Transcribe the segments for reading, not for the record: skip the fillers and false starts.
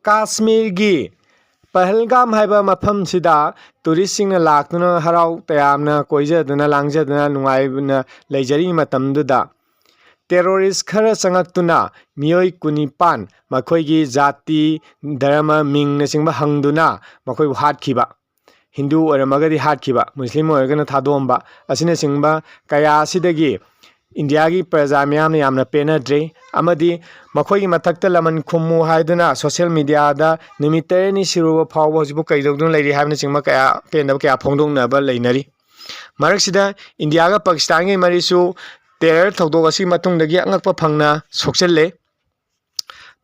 काश्मीर की पहलगाम है मफम सिदा टूरिस्टिंग लाक्तुना हराव तयामना कोइजदना लांगजदना नुंगाइबना लेजरी मतमदुदा टेरोरिस्ट खर संगक्तुना मियोई कुनिपान मखोइगी जाति धर्म मिंग नसिंगबा हंगदुना मखोइ हाटखिबा हिंदू ओरमगदि हाटखिबा मुस्लिम ओरगना थादोंबा असिना सिंगबा कया सिदगी इंडिया की प्रजा म्याम यामना पेनद्रे अमदी मखोइगी मथक्त लमन खुमु हाइदुना सोशल मीडिया दा निमित्तरनी सिरुबा फावबा हजिबु कैदौदुन लैरि हाइबना सिंगबा कया पेनदब कया फोंदोंनबा लैनरी मरक्सिदा इंडिया का पाकिस्तान की मरीसु टेरर थौदोक असी मतुंगदगी अंगक्पा फंगना सोक्चल्ले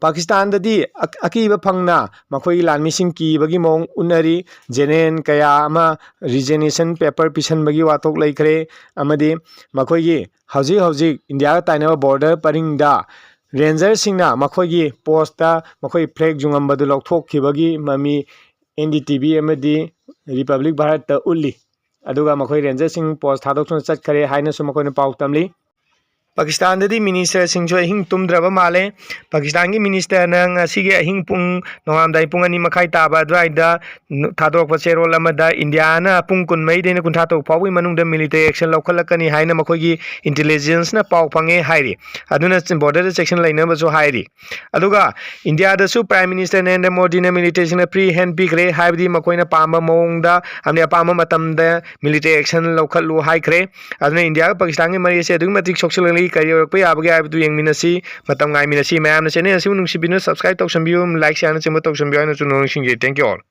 पाकिस्तान ददी अकीबा फंगना मखोई लानमिसिंग कीबगी मोंग उन्नरी जेनेन कया अमा रिजेनेशन पेपर पिसनबगी वातोक लैखरे अमदी मखोई हौजिक हौजिक इंडिया ताइनबा बॉर्डर परिंगदा रेंजर सिंगना मखोई पोस्टा मखोई फ्लैग जुंगंबदु लौथोखिबगी ममी एनडीटीवी अमदी रिपब्लिक भारत उल्ली अदुगा मखोई रेंजर सिंग पोस्ट थादोक्तुना चटखरे हाइनसु मखोइना पाउ तमली पाकिस्तान ददी मिनिस्टर सिंह अहिंग तुमद्रब माले पाकिस्तान की मिनिस्टर नंग अहिंग पुंग नोंगामदाई पुंग अनि मखाई ताबा द्वाइदा थादोरप चेरोल अमदा इंडिया ना पुंग कुनमई देन कुंथा तो फावई मनुंग द मिलिटरी एक्शन लौखलकनी हाइना मखोगी इंटेलिजेंस ना पाउ फंगे हाइरि अदुना बॉर्डर सेक्शन लाइनबसु हाइरि अदुगा इंडिया दसु प्राइम मिनिस्टर नरेंद्र मोदी ने मिलिटरी सिंह फ्री हैंड पिखरे हाइबदी मखोइना पामा मोंगदा हमने पामा मतमदा मिलिटरी एक्शन लौखलु हाइखरे अदुना इंडिया पाकिस्तान की मरी से अदुग मतिक सोक्सल करी और याबगे आबदु येंगमिनसी मतम गाइमिनसी मैम चैनल असिबु नुंसिबिनु सब्सक्राइब तौसंबियु लाइक शेयर न चिम तौसंबियु न चुनो सिंगे थैंक यू ऑल।